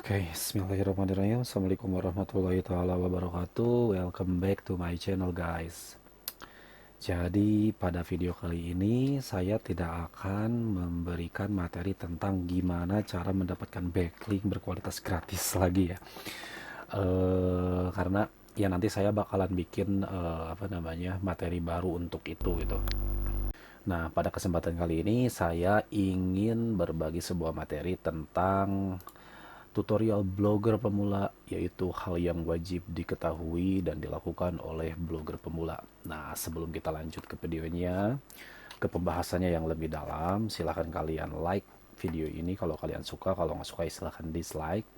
Oke, Bismillahirrahmanirrahim. Assalamualaikum warahmatullahi taala wabarakatuh. Welcome back to my channel, guys. Jadi, pada video kali ini saya tidak akan memberikan materi tentang gimana cara mendapatkan backlink berkualitas gratis lagi ya. Karena ya nanti saya bakalan bikin materi baru untuk itu gitu. Nah, pada kesempatan kali ini saya ingin berbagi sebuah materi tentang tutorial blogger pemula, yaitu hal yang wajib diketahui dan dilakukan oleh blogger pemula. Nah, sebelum kita lanjut ke videonya, ke pembahasannya yang lebih dalam, silahkan kalian like video ini kalau kalian suka. Kalau nggak suka, silahkan dislike.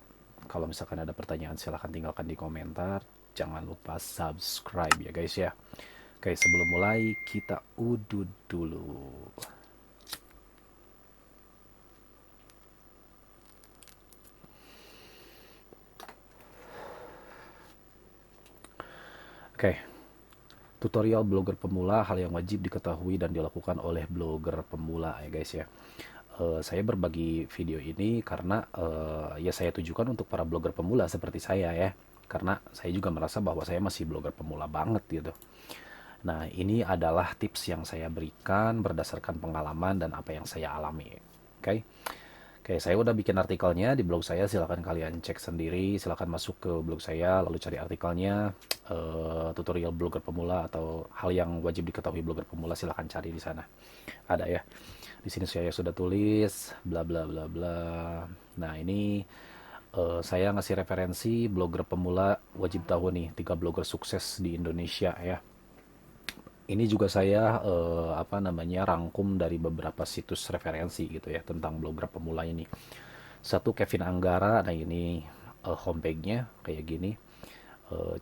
Kalau misalkan ada pertanyaan, silahkan tinggalkan di komentar. Jangan lupa subscribe ya guys ya. Oke, sebelum mulai, kita udut dulu. Oke, tutorial blogger pemula, hal yang wajib diketahui dan dilakukan oleh blogger pemula ya guys ya. Saya berbagi video ini karena ya saya tujukan untuk para blogger pemula seperti saya ya. Karena saya juga merasa bahwa saya masih blogger pemula banget gitu. Nah, ini adalah tips yang saya berikan berdasarkan pengalaman dan apa yang saya alami. Oke. Oke, saya udah bikin artikelnya di blog saya, silahkan kalian cek sendiri, silahkan masuk ke blog saya, lalu cari artikelnya, tutorial blogger pemula atau hal yang wajib diketahui blogger pemula, silahkan cari di sana. Ada ya. Di sini saya sudah tulis, bla bla bla bla. Nah, ini saya ngasih referensi blogger pemula wajib tahu nih, 3 blogger sukses di Indonesia ya. Ini juga saya rangkum dari beberapa situs referensi gitu ya tentang blogger pemula ini. Satu, Kevin Anggara. Nah, ini homepage-nya kayak gini.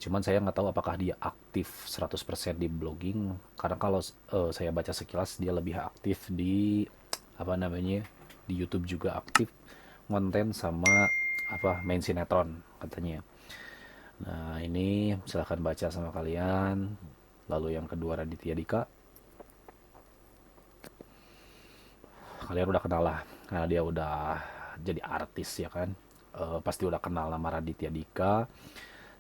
Cuman saya nggak tahu apakah dia aktif 100% di blogging, karena kalau saya baca sekilas dia lebih aktif di apa namanya di YouTube, juga aktif konten sama main sinetron katanya. Nah, ini silahkan baca sama kalian. Lalu yang kedua, Raditya Dika. Kalian udah kenal lah, karena dia udah jadi artis ya kan. Pasti udah kenal nama Raditya Dika.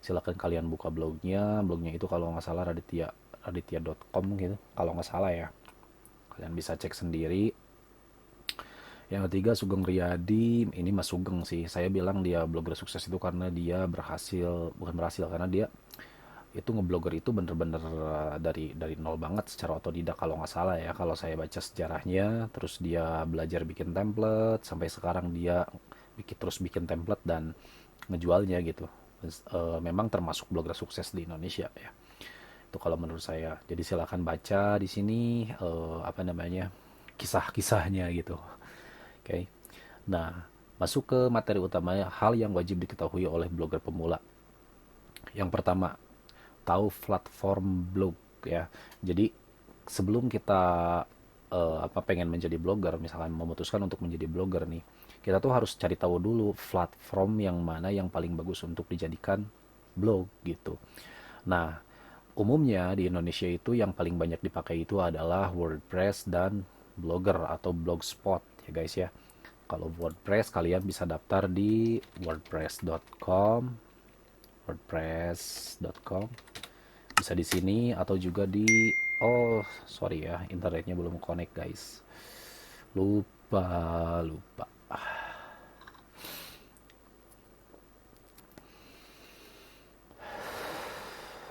Silahkan kalian buka blognya itu kalau nggak salah raditya.com gitu kalau nggak salah ya. Kalian bisa cek sendiri. Yang ketiga, Sugeng Riyadi. Ini Mas Sugeng sih, saya bilang dia blogger sukses itu karena dia berhasil, bukan berhasil, karena dia itu ngeblogger itu bener-bener dari nol banget secara otodidak kalau nggak salah ya, kalau saya baca sejarahnya. Terus dia belajar bikin template sampai sekarang dia terus bikin template dan ngejualnya gitu. Memang termasuk blogger sukses di Indonesia ya, itu kalau menurut saya. Jadi silahkan baca di sini kisah-kisahnya gitu. Oke. Nah, masuk ke materi utamanya, hal yang wajib diketahui oleh blogger pemula. Yang pertama, tahu platform blog ya. Jadi sebelum kita pengen menjadi blogger, misalkan memutuskan untuk menjadi blogger nih, kita tuh harus cari tahu dulu platform yang mana yang paling bagus untuk dijadikan blog gitu. Nah, umumnya di Indonesia itu yang paling banyak dipakai itu adalah WordPress dan Blogger atau Blogspot ya guys ya. Kalau WordPress, kalian bisa daftar di wordpress.com, wordpress.com. Bisa di sini atau juga di, oh sorry ya, internetnya belum connect guys. Lupa.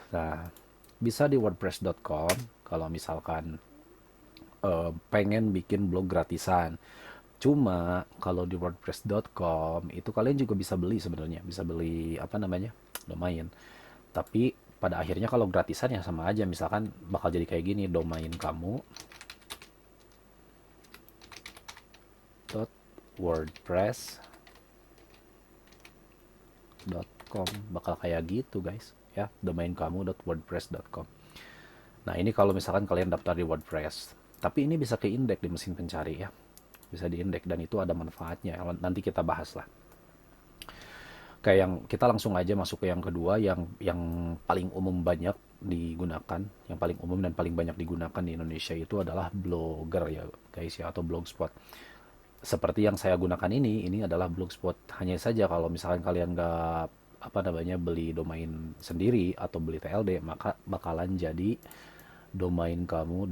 Nah, bisa di wordpress.com kalau misalkan pengen bikin blog gratisan. Cuma kalau di wordpress.com itu kalian juga bisa beli sebenarnya, bisa beli domain. Tapi pada akhirnya kalau gratisan ya sama aja, misalkan bakal jadi kayak gini, domain kamu .wordpress.com bakal kayak gitu guys ya, domain kamu.wordpress.com. Nah, ini kalau misalkan kalian daftar di WordPress. Tapi ini bisa keindeks di mesin pencari ya, bisa diindeks dan itu ada manfaatnya, nanti kita bahas lah. Kayak yang kita langsung aja masuk ke yang kedua, yang paling umum banyak digunakan, yang paling umum dan paling banyak digunakan di Indonesia itu adalah Blogger ya guys ya, atau Blogspot. seperti yang saya gunakan ini adalah Blogspot. Hanya saja kalau misalkan kalian nggak apa namanya beli domain sendiri atau beli TLD, maka bakalan jadi domain kamu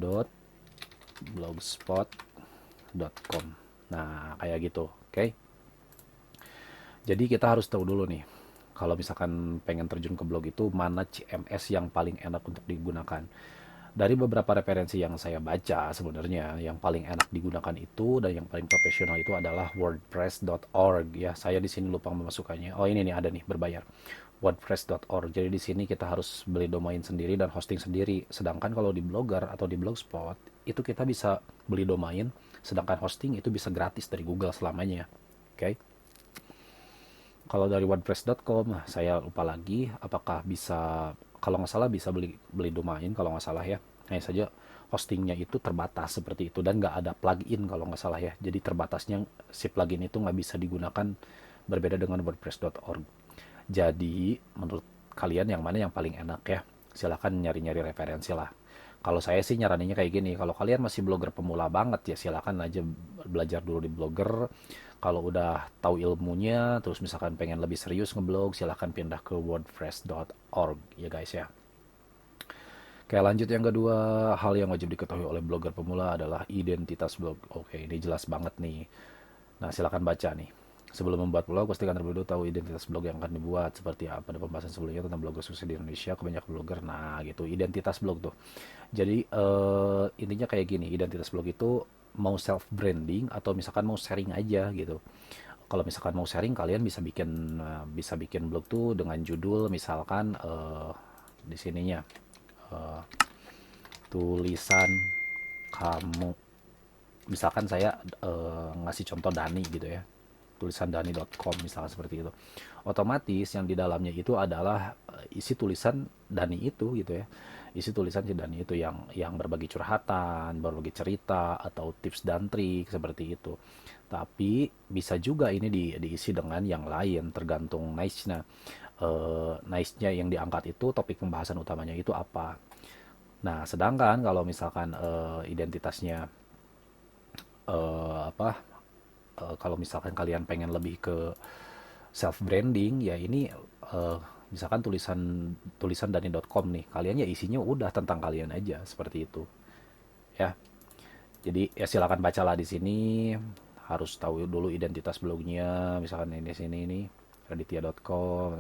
.blogspot.com. Nah, kayak gitu. Oke. Jadi kita harus tahu dulu nih, kalau misalkan pengen terjun ke blog itu mana CMS yang paling enak untuk digunakan. Dari beberapa referensi yang saya baca sebenarnya yang paling enak digunakan itu dan yang paling profesional itu adalah wordpress.org ya. Saya di sini lupa memasukkannya. Oh, ini nih ada nih berbayar. wordpress.org. Jadi di sini kita harus beli domain sendiri dan hosting sendiri. Sedangkan kalau di Blogger atau di Blogspot itu kita bisa beli domain, sedangkan hosting itu bisa gratis dari Google selamanya. Oke. Okay? Kalau dari wordpress.com saya lupa lagi apakah bisa, kalau nggak salah bisa beli beli domain kalau nggak salah ya. Hanya saja hostingnya itu terbatas seperti itu dan nggak ada plugin kalau nggak salah ya. Jadi terbatasnya si plugin itu nggak bisa digunakan, berbeda dengan wordpress.org. Jadi menurut kalian yang mana yang paling enak ya? Silahkan nyari-nyari referensi lah. Kalau saya sih nyaraninnya kayak gini, kalau kalian masih blogger pemula banget ya silahkan aja belajar dulu di Blogger. Kalau udah tahu ilmunya, terus misalkan pengen lebih serius ngeblog, silahkan pindah ke wordpress.org ya guys ya. Oke, lanjut yang kedua, hal yang wajib diketahui oleh blogger pemula adalah identitas blog. Oke, ini jelas banget nih. Nah, silakan baca nih. Sebelum membuat blog, pastikan terlebih dahulu tahu identitas blog yang akan dibuat. Seperti apa ada pembahasan sebelumnya tentang blogger sukses di Indonesia, kebanyakan blogger. Nah, gitu, identitas blog tuh. Jadi, intinya kayak gini, identitas blog itu mau self branding atau misalkan mau sharing aja gitu. Kalau misalkan mau sharing, kalian bisa bikin blog tuh dengan judul misalkan di sininya eh, tulisan kamu. Misalkan saya ngasih contoh Dani gitu ya, tulisan dani.com misalnya seperti itu. Otomatis yang di dalamnya itu adalah isi tulisan Dani itu gitu ya. Isi tulisan si Dani itu yang berbagi curhatan, berbagi cerita atau tips dan trik seperti itu. Tapi bisa juga ini diisi dengan yang lain tergantung niche-nya. Niche-nya yang diangkat itu topik pembahasan utamanya itu apa. Nah, sedangkan kalau misalkan identitasnya apa kalau misalkan kalian pengen lebih ke self branding ya ini misalkan tulisan tulisan dani.com nih, kalian ya isinya udah tentang kalian aja seperti itu ya. Jadi ya silakan bacalah di sini, harus tahu dulu identitas blognya. Misalkan ini sini ini raditya.com.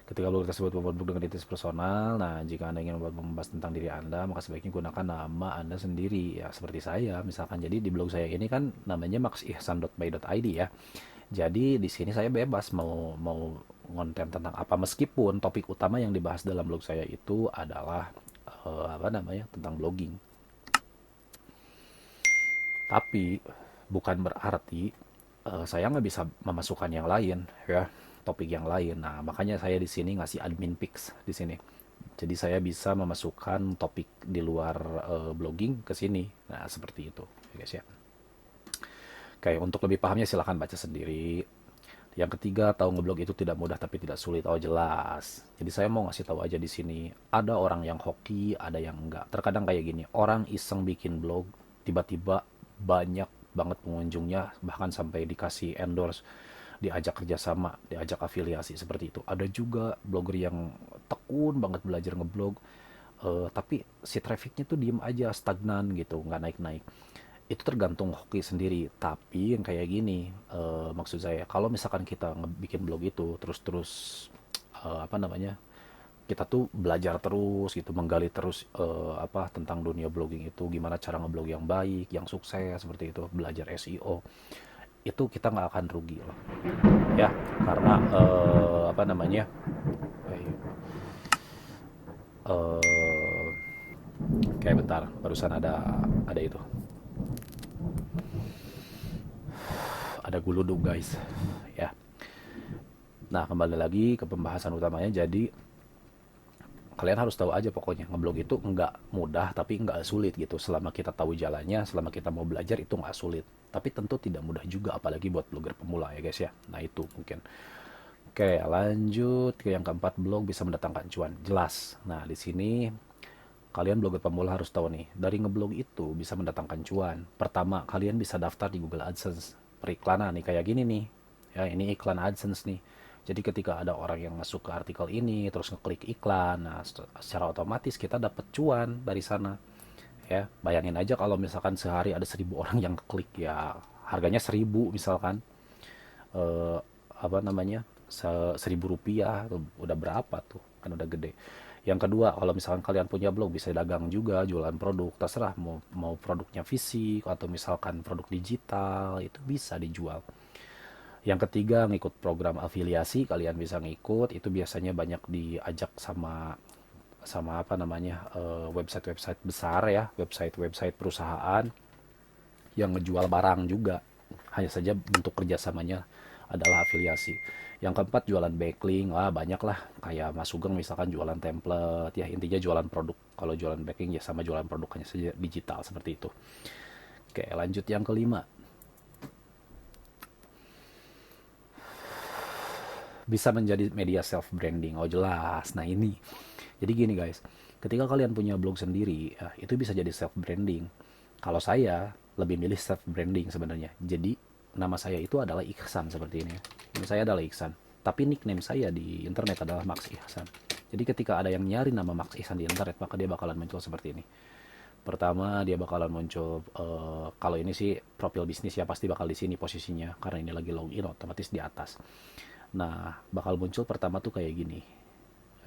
Ketika blog tersebut membuat blog dengan identitas personal, nah jika Anda ingin membahas tentang diri Anda, maka sebaiknya gunakan nama Anda sendiri. Ya, seperti saya, misalkan jadi di blog saya ini kan namanya maxihsan.by.id ya. Jadi di sini saya bebas mau mau konten tentang apa, meskipun topik utama yang dibahas dalam blog saya itu adalah apa namanya tentang blogging. Tapi bukan berarti saya nggak bisa memasukkan yang lain ya, topik yang lain. Nah, makanya saya di sini ngasih admin picks di sini. Jadi saya bisa memasukkan topik di luar blogging ke sini. Nah, seperti itu, ya guys ya. Oke, untuk lebih pahamnya silahkan baca sendiri. Yang ketiga, tahu ngeblog itu tidak mudah tapi tidak sulit. Oh, jelas. Jadi saya mau ngasih tahu aja di sini. Ada orang yang hoki, ada yang enggak. Terkadang kayak gini, orang iseng bikin blog, tiba-tiba banyak banget pengunjungnya, bahkan sampai dikasih endorse, diajak kerjasama, diajak afiliasi seperti itu. Ada juga blogger yang tekun banget belajar ngeblog, tapi si trafficnya tuh diem aja, stagnan gitu, nggak naik-naik. Itu tergantung hoki sendiri. Tapi yang kayak gini, maksud saya, kalau misalkan kita bikin blog itu terus-terus apa namanya, kita tuh belajar terus gitu, menggali terus apa tentang dunia blogging itu, gimana cara ngeblog yang baik, yang sukses seperti itu, belajar SEO, itu kita nggak akan rugi loh ya, karena apa namanya, eh kayak bentar barusan ada itu, ada guludug guys ya. Nah, kembali lagi ke pembahasan utamanya. Jadi kalian harus tahu aja pokoknya ngeblog itu nggak mudah tapi nggak sulit gitu, selama kita tahu jalannya, selama kita mau belajar itu nggak sulit. Tapi tentu tidak mudah juga, apalagi buat blogger pemula ya guys ya. Nah itu mungkin. Oke, lanjut ke yang keempat, blog bisa mendatangkan cuan. Jelas. Nah, di sini Kalian blogger pemula harus tahu nih, dari ngeblog itu bisa mendatangkan cuan. Pertama, kalian bisa daftar di Google AdSense periklanan nih kayak gini nih. Ya, ini iklan AdSense nih. Jadi ketika ada orang yang masuk ke artikel ini terus ngeklik iklan, nah secara otomatis kita dapat cuan dari sana. Ya, bayangin aja kalau misalkan sehari ada 1.000 orang yang klik, ya harganya 1.000 misalkan, eh, apa namanya, 1.000 rupiah tuh udah berapa tuh, kan udah gede. Yang kedua, kalau misalkan kalian punya blog bisa dagang juga, jualan produk, terserah mau mau produknya fisik atau misalkan produk digital itu bisa dijual. Yang ketiga, ngikut program afiliasi, kalian bisa ngikut, itu biasanya banyak diajak sama sama apa namanya, website-website besar ya, website-website perusahaan yang ngejual barang juga. Hanya saja bentuk kerjasamanya adalah afiliasi. Yang keempat, jualan backlink. Wah, banyak lah. Kayak Mas Sugeng misalkan jualan template. Ya, intinya jualan produk. Kalau jualan backlink ya sama jualan produk, hanya saja digital seperti itu. Oke, lanjut yang kelima. Bisa menjadi media self-branding. Oh, jelas. Nah, ini. Jadi gini guys. Ketika kalian punya blog sendiri, ya, itu bisa jadi self-branding. Kalau saya lebih milih self-branding sebenarnya. Jadi nama saya itu adalah Ihsan seperti ini. Nama saya adalah Ihsan. Tapi nickname saya di internet adalah Max Ihsan. Jadi ketika ada yang nyari nama Max Ihsan di internet, maka dia bakalan muncul seperti ini. Pertama dia bakalan muncul, kalau ini sih profil bisnis ya pasti bakal di sini posisinya karena ini lagi login otomatis di atas. Nah, bakal muncul pertama tuh kayak gini.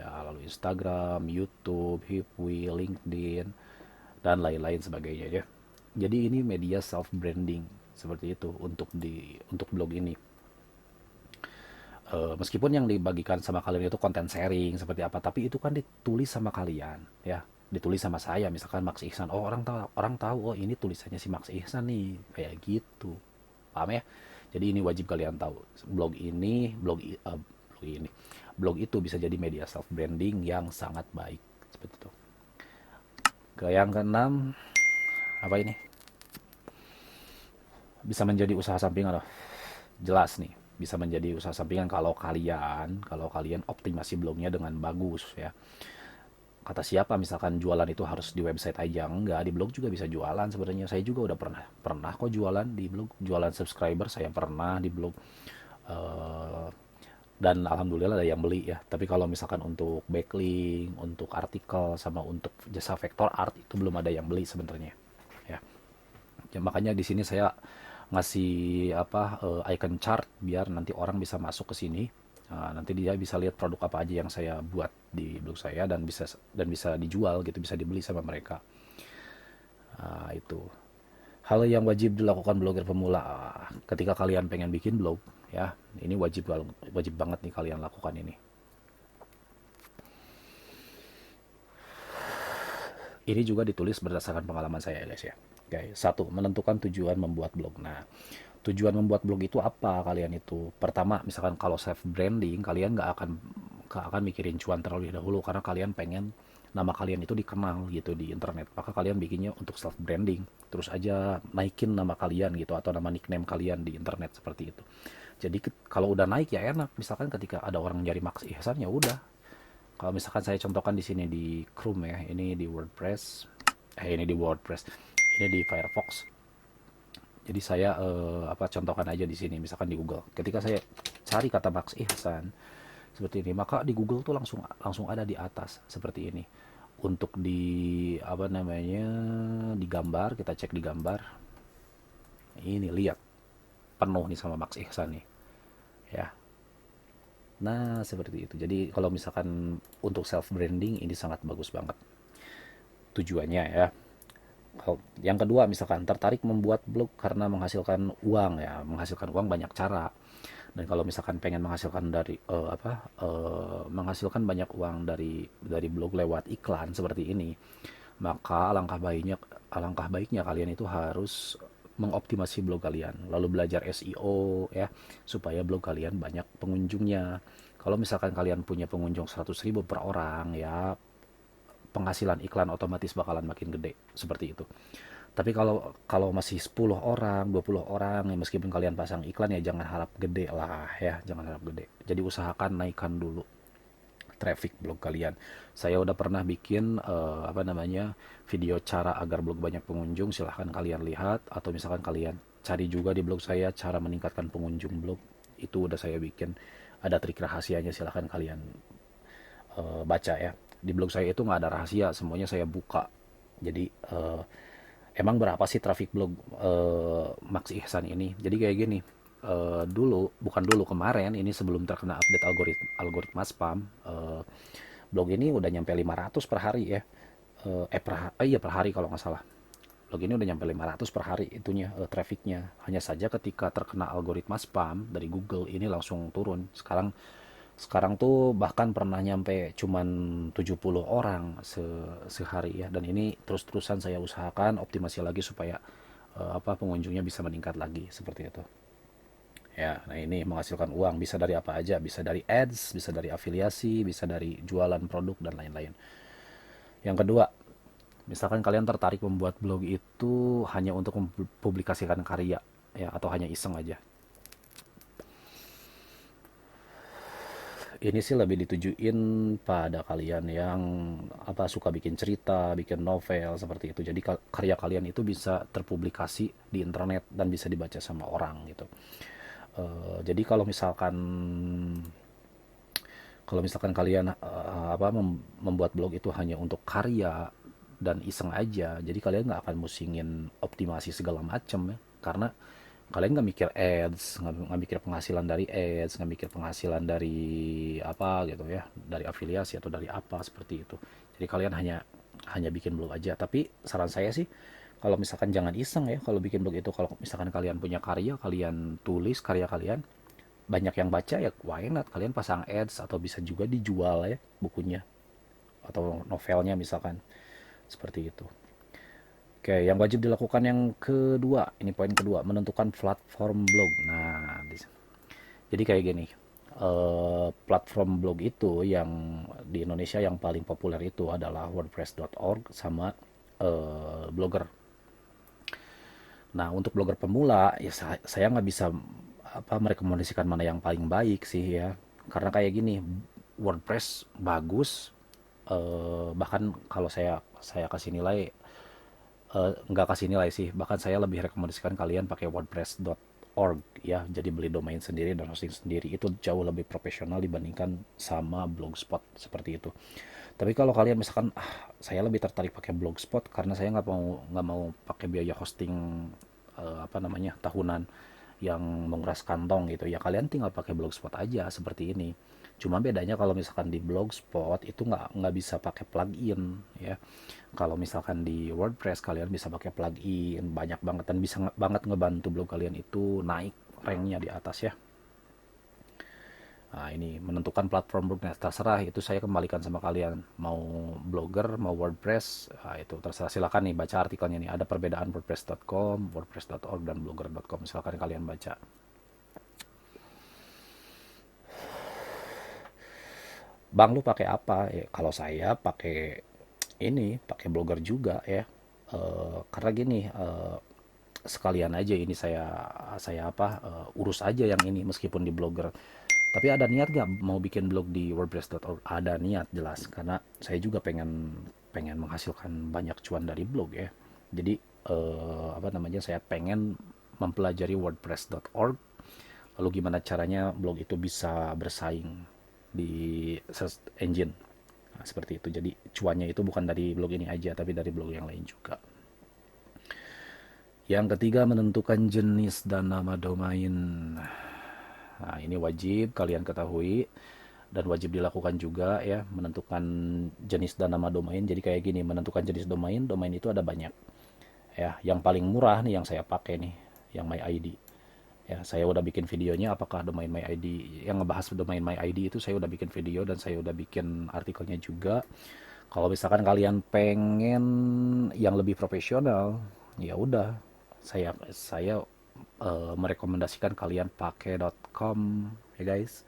Ya, lalu Instagram, YouTube, Hipwi, LinkedIn, dan lain-lain sebagainya ya. Jadi ini media self branding seperti itu untuk blog ini. Meskipun yang dibagikan sama kalian itu konten sharing seperti apa, tapi itu kan ditulis sama kalian ya, ditulis sama saya misalkan Max Ihsan. Oh, orang tahu, oh ini tulisannya si Max Ihsan nih, kayak gitu, paham ya. Jadi ini wajib kalian tahu, blog itu bisa jadi media self branding yang sangat baik seperti itu. Ke yang keenam, apa ini, bisa menjadi usaha sampingan loh. Jelas nih, bisa menjadi usaha sampingan kalau kalian optimasi blognya dengan bagus ya. Kata siapa misalkan jualan itu harus di website aja? Enggak, di blog juga bisa jualan sebenarnya. Saya juga udah pernah pernah kok jualan di blog, jualan subscriber saya pernah di blog. Eh, dan alhamdulillah ada yang beli ya. Tapi kalau misalkan untuk backlink, untuk artikel sama untuk jasa vektor art itu belum ada yang beli sebenarnya. Ya. Ya, makanya di sini saya ngasih apa, icon chart biar nanti orang bisa masuk ke sini. Nah, nanti dia bisa lihat produk apa aja yang saya buat di blog saya dan bisa dijual gitu, bisa dibeli sama mereka. Nah, itu hal yang wajib dilakukan blogger pemula. Ketika kalian pengen bikin blog ya, ini wajib banget nih kalian lakukan ini. Ini juga ditulis berdasarkan pengalaman saya guys ya. Oke, satu, menentukan tujuan membuat blog. Nah, tujuan membuat blog itu apa kalian itu? Pertama, misalkan kalau self branding, kalian nggak akan mikirin cuan terlebih dahulu karena kalian pengen nama kalian itu dikenal gitu di internet. Maka kalian bikinnya untuk self branding. Terus aja naikin nama kalian gitu atau nama nickname kalian di internet seperti itu. Jadi kalau udah naik ya enak. Misalkan ketika ada orang nyari Max Ihsan ya udah. Kalau misalkan saya contohkan di sini di Chrome ya, ini di WordPress, ini di Firefox. Jadi saya apa, contohkan aja di sini misalkan di Google. Ketika saya cari kata Max Ihsan seperti ini, maka di Google tuh langsung langsung ada di atas seperti ini. Untuk di apa namanya, di gambar, kita cek di gambar. Ini lihat penuh nih sama Max Ihsan nih. Ya. Nah, seperti itu. Jadi kalau misalkan untuk self branding ini sangat bagus banget tujuannya ya. Yang kedua, misalkan tertarik membuat blog karena menghasilkan uang ya, menghasilkan uang banyak cara. Dan kalau misalkan pengen menghasilkan menghasilkan banyak uang dari blog lewat iklan seperti ini, maka alangkah baiknya kalian itu harus mengoptimasi blog kalian, lalu belajar SEO ya, supaya blog kalian banyak pengunjungnya. Kalau misalkan kalian punya pengunjung 100.000 per orang ya, penghasilan iklan otomatis bakalan makin gede seperti itu. Tapi kalau kalau masih 10 orang, 20 orang ya, meskipun kalian pasang iklan ya jangan harap gede lah ya, jangan harap gede. Jadi usahakan naikkan dulu traffic blog kalian. Saya udah pernah bikin video cara agar blog banyak pengunjung, silahkan kalian lihat, atau misalkan kalian cari juga di blog saya cara meningkatkan pengunjung blog, itu udah saya bikin, ada trik rahasianya, silahkan kalian baca ya. Di blog saya itu nggak ada rahasia, semuanya saya buka. Jadi emang berapa sih traffic blog Max Ihsan ini? Jadi kayak gini, bukan dulu, kemarin ini sebelum terkena update algoritma spam, blog ini udah nyampe 500 per hari ya. Iya per hari kalau nggak salah. Blog ini udah nyampe 500 per hari itunya, trafficnya. Hanya saja ketika terkena algoritma spam dari Google ini langsung turun. Sekarang tuh bahkan pernah nyampe cuman 70 orang sehari ya. Dan ini terus-terusan saya usahakan optimasi lagi supaya pengunjungnya bisa meningkat lagi seperti itu. Ya, nah ini menghasilkan uang bisa dari apa aja, bisa dari ads, bisa dari afiliasi, bisa dari jualan produk dan lain-lain. Yang kedua, misalkan kalian tertarik membuat blog itu hanya untuk mempublikasikan karya ya, atau hanya iseng aja. Ini sih lebih ditujuin pada kalian yang suka bikin cerita, bikin novel seperti itu. Jadi karya kalian itu bisa terpublikasi di internet dan bisa dibaca sama orang gitu. Jadi kalau misalkan kalian membuat blog itu hanya untuk karya dan iseng aja, jadi kalian nggak akan musingin optimasi segala macam ya, karena kalian nggak mikir ads, nggak mikir penghasilan dari ads, nggak mikir penghasilan dari apa gitu ya, dari afiliasi atau dari apa seperti itu. Jadi kalian hanya bikin blog aja. Tapi saran saya sih, kalau misalkan jangan iseng ya kalau bikin blog itu. Kalau misalkan kalian punya karya, kalian tulis karya kalian, banyak yang baca ya, why not kalian pasang ads, atau bisa juga dijual ya bukunya atau novelnya misalkan, seperti itu. Oke, yang wajib dilakukan yang kedua, ini poin kedua, menentukan platform blog. Nah, jadi kayak gini, platform blog itu yang di Indonesia yang paling populer itu adalah WordPress.org sama Blogger. Nah, untuk blogger pemula ya saya nggak bisa merekomendasikan mana yang paling baik sih ya. Karena kayak gini, WordPress bagus, bahkan kalau saya kasih nilai, nggak kasih nilai sih, bahkan saya lebih rekomendasikan kalian pakai wordpress.org ya. Jadi beli domain sendiri dan hosting sendiri, itu jauh lebih profesional dibandingkan sama blogspot seperti itu. Tapi kalau kalian misalkan saya lebih tertarik pakai blogspot karena saya nggak mau pakai biaya hosting tahunan yang menguras kantong gitu ya, kalian tinggal pakai blogspot aja seperti ini. Cuma bedanya kalau misalkan di blogspot itu nggak bisa pakai plugin ya. Kalau misalkan di WordPress kalian bisa pakai plugin banyak banget dan bisa banget ngebantu blog kalian itu naik ranknya di atas ya. Nah, ini menentukan platform blognya terserah, itu saya kembalikan sama kalian. Mau Blogger, mau WordPress, nah, itu terserah. Silakan nih baca artikelnya nih. Ada perbedaan wordpress.com, wordpress.org dan blogger.com. Silakan kalian baca. Bang, lu pakai apa? Kalau saya pakai Blogger juga ya. Karena gini, sekalian aja ini urus aja yang ini meskipun di Blogger. Tapi ada niat gak mau bikin blog di wordpress.org? Ada niat jelas, karena saya juga pengen menghasilkan banyak cuan dari blog ya. Jadi saya pengen mempelajari wordpress.org, lalu gimana caranya blog itu bisa bersaing di search engine. Nah, seperti itu. Jadi cuannya itu bukan dari blog ini aja, tapi dari blog yang lain juga. Yang ketiga, menentukan jenis dan nama domain. Nah, ini wajib kalian ketahui dan wajib dilakukan juga ya, menentukan jenis dan nama domain. Jadi kayak gini, menentukan jenis domain itu ada banyak. Ya, yang paling murah nih yang saya pakai nih, yang MyID. Ya, saya udah bikin videonya apakah domain MyID, yang ngebahas domain MyID itu saya udah bikin video dan saya udah bikin artikelnya juga. Kalau misalkan kalian pengen yang lebih profesional, ya udah saya merekomendasikan kalian pakai .com ya guys.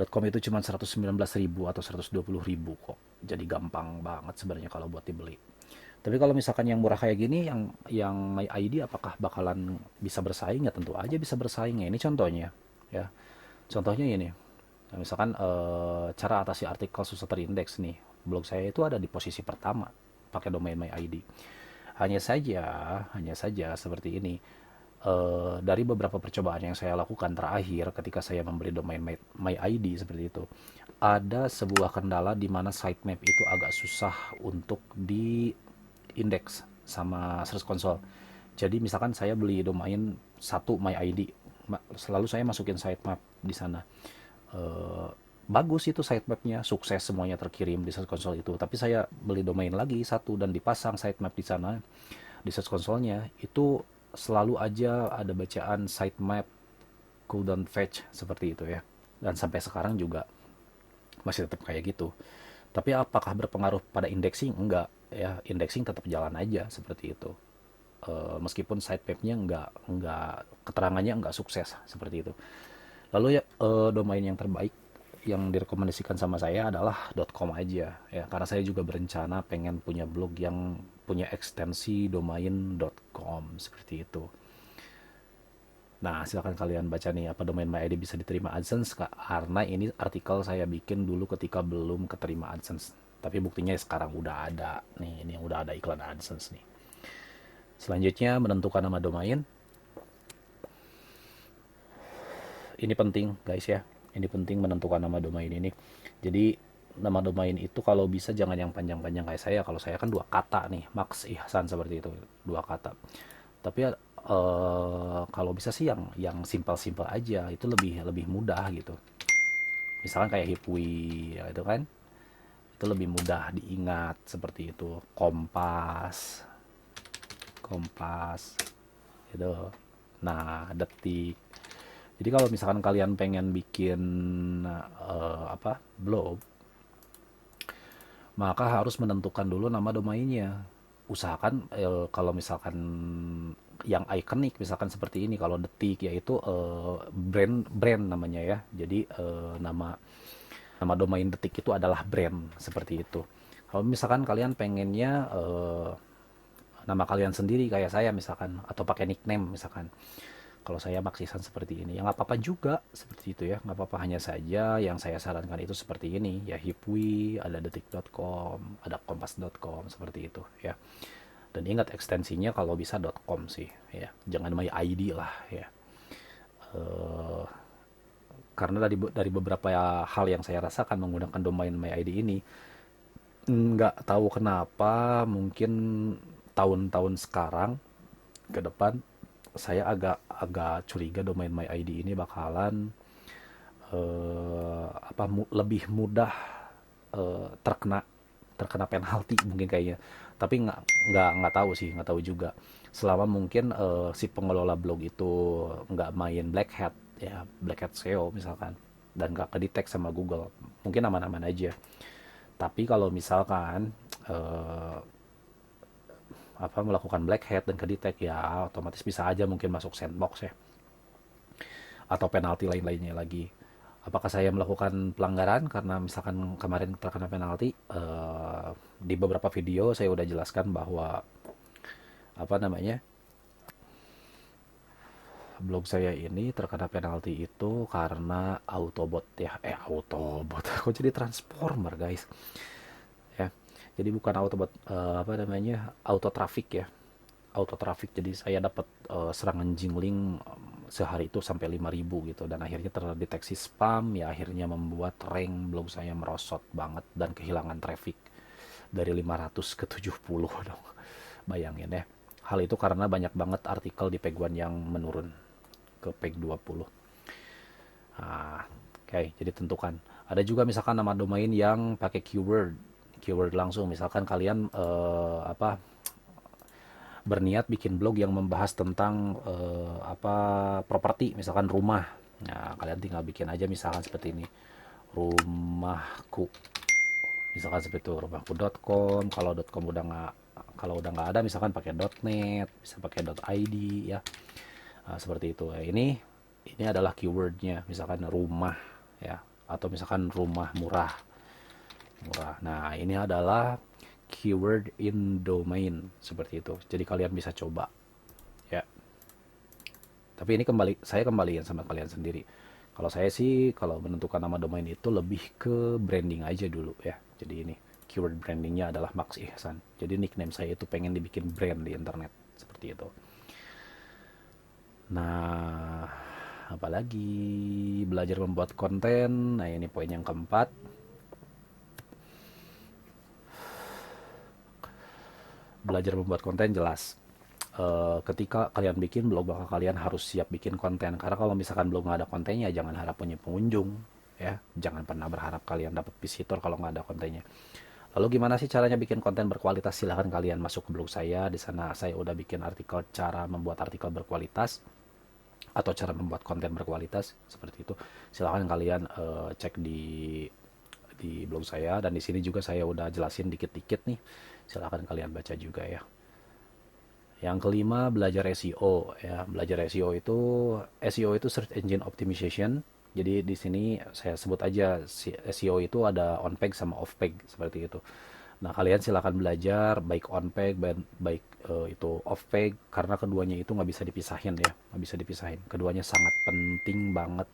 .com itu cuma 119.000 atau 120.000 kok. Jadi gampang banget sebenarnya kalau buat dibeli. Tapi kalau misalkan yang murah kayak gini, yang MyID, apakah bakalan bisa bersaing? Ya tentu aja bisa bersaing ya. Ini contohnya ya. Contohnya ini. Nah, misalkan cara atasi artikel susah terindeks nih, blog saya itu ada di posisi pertama pakai domain MyID. Hanya saja, hanya saja seperti ini. Dari beberapa percobaan yang saya lakukan terakhir ketika saya membeli domain MyID seperti itu, ada sebuah kendala di mana sitemap itu agak susah untuk diindeks sama Search Console. Jadi misalkan saya beli domain satu MyID, selalu saya masukin sitemap di sana. Eh, Bagus itu sitemapnya, sukses semuanya terkirim di Search Console itu. Tapi saya beli domain lagi satu dan dipasang sitemap di sana di Search Console-nya itu selalu aja ada bacaan sitemap cooldown fetch seperti itu ya. Dan sampai sekarang juga masih tetap kayak gitu. Tapi apakah berpengaruh pada indexing? Enggak ya, indexing tetap jalan aja seperti itu. Meskipun sitemapnya enggak keterangannya enggak sukses seperti itu. Lalu ya domain yang terbaik yang direkomendasikan sama saya adalah .com aja ya, karena saya juga berencana pengen punya blog yang punya ekstensi domain .com seperti itu. Nah, silakan kalian baca nih apa domain MyID bisa diterima AdSense, karena ini artikel saya bikin dulu ketika belum keterima AdSense. Tapi buktinya sekarang udah ada nih, ini udah ada iklan AdSense nih. Selanjutnya menentukan nama domain. Ini penting guys ya, ini penting menentukan nama domain ini. Jadi nama domain itu kalau bisa jangan yang panjang-panjang kayak saya. Kalau saya kan dua kata nih, Max Ihsan seperti itu, dua kata. Tapi kalau bisa sih yang simpel-simpel aja, itu lebih lebih mudah gitu. Misalkan kayak Hipwi ya, itu kan itu lebih mudah diingat seperti itu. Kompas, Kompas gitu. Nah, Detik. Jadi kalau misalkan kalian pengen bikin blog, maka harus menentukan dulu nama domainnya. Usahakan kalau misalkan yang ikonik misalkan seperti ini, kalau Detik yaitu brand brand namanya ya. Jadi nama nama domain Detik itu adalah brand seperti itu. Kalau misalkan kalian pengennya nama kalian sendiri kayak saya misalkan, atau pakai nickname misalkan, kalau saya maksisan seperti ini, ya nggak apa-apa juga seperti itu ya, nggak apa-apa. Hanya saja yang saya sarankan itu seperti ini ya, Hipwi, ada detik.com, ada kompas.com seperti itu ya. Dan ingat ekstensinya kalau bisa .com sih ya, jangan my ID lah ya. Eh, karena dari beberapa hal yang saya rasakan menggunakan domain my ID ini, nggak tahu kenapa, mungkin tahun-tahun sekarang ke depan saya agak agak curiga domain my ID ini bakalan lebih mudah terkena terkena penalti mungkin kayaknya. Tapi nggak tahu sih, nggak tahu juga. Selama mungkin si pengelola blog itu nggak main black hat ya, black hat SEO misalkan, dan nggak kedetek sama Google, mungkin aman-aman aja. Tapi kalau misalkan eh, melakukan black hat dan kedetek, ya otomatis bisa aja mungkin masuk sandbox ya, atau penalti lain-lainnya lagi. Apakah saya melakukan pelanggaran karena misalkan kemarin terkena penalti? Di beberapa video saya udah jelaskan bahwa apa namanya, blog saya ini terkena penalti itu karena Autobot ya, Autobot, kok jadi Transformer guys ya. Jadi bukan Autobot, auto traffic ya, auto traffic. Jadi saya dapat serangan jingling sehari itu sampai 5.000 gitu, dan akhirnya terdeteksi spam ya, akhirnya membuat rank blog saya merosot banget dan kehilangan traffic dari 500 ke 70 dong. Bayangin ya. Hal itu karena banyak banget artikel di page 1 yang menurun ke page 20. Nah, oke, jadi tentukan. Ada juga misalkan nama domain yang pakai keyword langsung. Misalkan kalian berniat bikin blog yang membahas tentang properti, misalkan rumah. Nah, kalian tinggal bikin aja misalkan seperti ini, rumahku, misalkan seperti itu, rumahku.com. Kalau udah nggak ada misalkan pakai .net, bisa pakai .id ya. Nah, seperti itu. Ini adalah keywordnya, misalkan rumah ya, atau misalkan rumah murah. Nah, ini adalah keyword in domain seperti itu. Jadi kalian bisa coba ya. Tapi ini saya kembaliin sama kalian sendiri. Kalau saya sih kalau menentukan nama domain itu lebih ke branding aja dulu ya. Jadi ini keyword brandingnya adalah Max Ihsan. Jadi nickname saya itu pengen dibikin brand di internet seperti itu. Nah, apalagi belajar membuat konten. Nah, ini poin yang keempat. Belajar membuat konten jelas. Ketika kalian bikin blog, maka kalian harus siap bikin konten. Karena kalau misalkan blog nggak ada kontennya, jangan harap punya pengunjung. Ya, jangan pernah berharap kalian dapat visitor kalau nggak ada kontennya. Lalu gimana sih caranya bikin konten berkualitas? Silahkan kalian masuk ke blog saya. Di sana saya udah bikin artikel cara membuat artikel berkualitas atau cara membuat konten berkualitas seperti itu. Silahkan kalian cek di blog saya, dan di sini juga saya udah jelasin dikit-dikit nih. Silahkan kalian baca juga ya. Yang kelima, belajar SEO ya. Belajar SEO itu search engine optimization. Jadi di sini saya sebut aja SEO itu ada on page sama off page seperti itu. Nah, kalian silakan belajar baik on page baik itu off page, karena keduanya itu nggak bisa dipisahin ya, nggak bisa dipisahin. Keduanya sangat penting banget.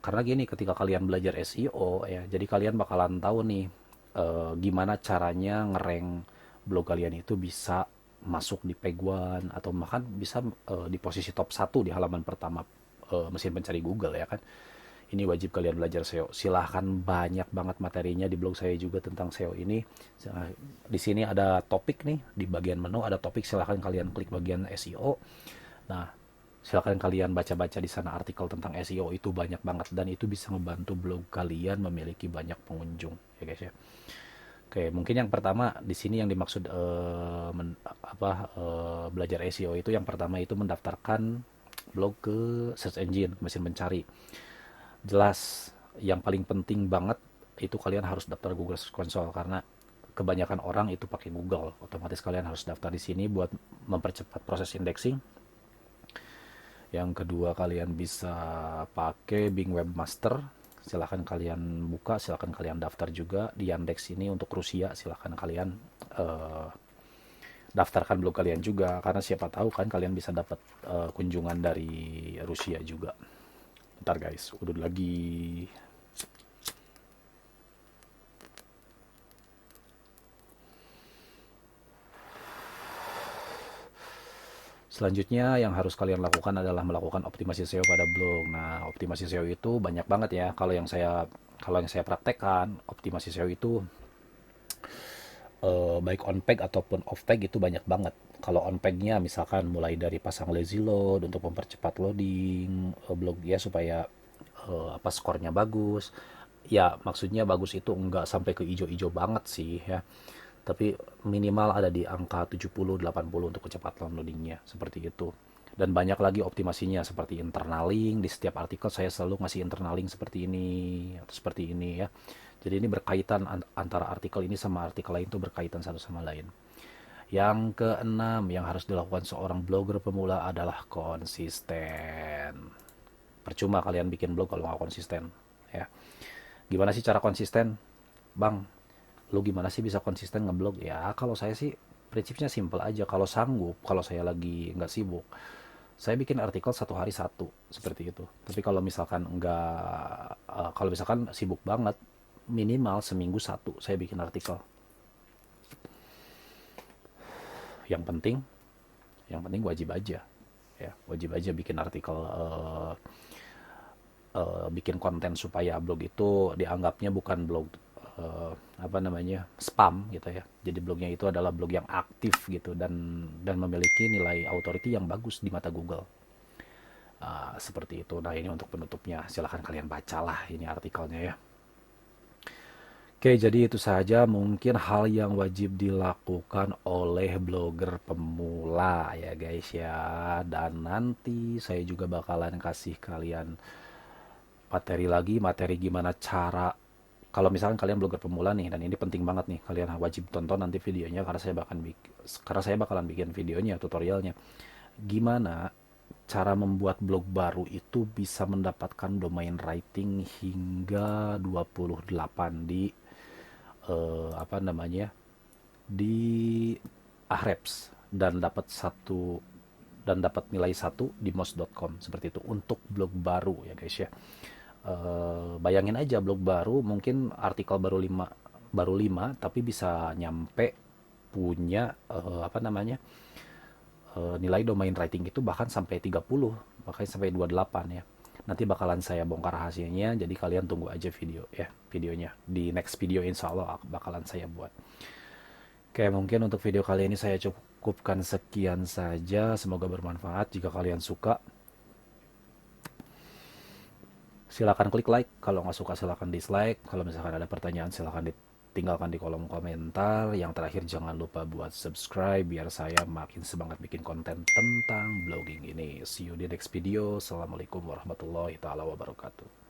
Karena gini, ketika kalian belajar SEO ya, jadi kalian bakalan tahu nih gimana caranya ngerank blog kalian itu bisa masuk di page one atau bahkan bisa di posisi top satu di halaman pertama mesin pencari Google ya kan. Ini wajib kalian belajar SEO. Silahkan, banyak banget materinya di blog saya juga tentang SEO ini. Di sini ada topik nih, di bagian menu ada topik, silahkan kalian klik bagian SEO. Nah, silahkan kalian baca-baca di sana artikel tentang SEO, itu banyak banget dan itu bisa membantu blog kalian memiliki banyak pengunjung ya guys ya. Oke, mungkin yang pertama di sini yang dimaksud belajar SEO itu, yang pertama itu mendaftarkan blog ke search engine, mesin pencari. Jelas, yang paling penting banget itu kalian harus daftar Google Search Console, karena kebanyakan orang itu pakai Google. Otomatis kalian harus daftar di sini buat mempercepat proses indexing. Yang kedua, kalian bisa pakai Bing Webmaster. Silahkan kalian buka, silahkan kalian daftar juga di Yandex ini untuk Rusia. Silahkan kalian eh, daftarkan blog kalian juga, karena siapa tahu kan kalian bisa dapat kunjungan dari Rusia juga. Ntar guys, udah lagi. Selanjutnya yang harus kalian lakukan adalah melakukan optimasi SEO pada blog. Nah, optimasi SEO itu banyak banget ya. Kalau yang saya praktekkan, optimasi SEO itu baik on page ataupun off page itu banyak banget. Kalau on page-nya misalkan mulai dari pasang lazy load untuk mempercepat loading blog dia supaya skornya bagus. Ya, maksudnya bagus itu enggak sampai ke ijo-ijo banget sih ya. Tapi minimal ada di angka 70-80 untuk kecepatan loadingnya seperti itu. Dan banyak lagi optimasinya seperti internal link. Di setiap artikel saya selalu ngasih internal link seperti ini atau seperti ini ya. Jadi ini berkaitan, antara artikel ini sama artikel lain itu berkaitan satu sama lain. Yang keenam yang harus dilakukan seorang blogger pemula adalah konsisten. Percuma kalian bikin blog kalau nggak konsisten ya. Gimana sih cara konsisten, Bang? Lu gimana sih bisa konsisten ngeblog? Ya kalau saya sih prinsipnya simple aja. Kalau sanggup, kalau saya lagi nggak sibuk, saya bikin artikel satu hari satu seperti itu. Tapi kalau misalkan nggak, kalau misalkan sibuk banget, minimal seminggu satu saya bikin artikel. Yang penting, wajib aja, ya wajib aja bikin artikel, bikin konten supaya blog itu dianggapnya bukan blog spam gitu ya. Jadi blognya itu adalah blog yang aktif gitu, dan memiliki nilai authority yang bagus di mata Google. Seperti itu. Nah, ini untuk penutupnya. Silahkan kalian bacalah ini artikelnya ya. Oke, jadi itu saja mungkin hal yang wajib dilakukan oleh blogger pemula ya guys ya. Dan nanti saya juga bakalan kasih kalian materi gimana cara, kalau misalkan kalian blogger pemula nih, dan ini penting banget nih, kalian wajib tonton nanti videonya, karena saya bakalan bikin videonya, tutorialnya. Gimana cara membuat blog baru itu bisa mendapatkan domain rating hingga 28 di apa namanya di Ahrefs, dan dapat satu dan dapat nilai 1 di moz.com seperti itu untuk blog baru ya guys ya. Bayangin aja blog baru mungkin artikel baru 5 tapi bisa nyampe punya apa namanya nilai domain rating itu bahkan sampai 30, bahkan sampai 28 ya. Nanti bakalan saya bongkar hasilnya, jadi kalian tunggu aja videonya. Di next video insya Allah bakalan saya buat. Oke, mungkin untuk video kali ini saya cukupkan sekian saja. Semoga bermanfaat. Jika kalian suka, silakan klik like. Kalau nggak suka silakan dislike. Kalau misalkan ada pertanyaan silakan tinggalkan di kolom komentar. Yang terakhir jangan lupa buat subscribe biar saya makin semangat bikin konten tentang blogging ini. See you di next video. Assalamualaikum warahmatullahi taala wabarakatuh.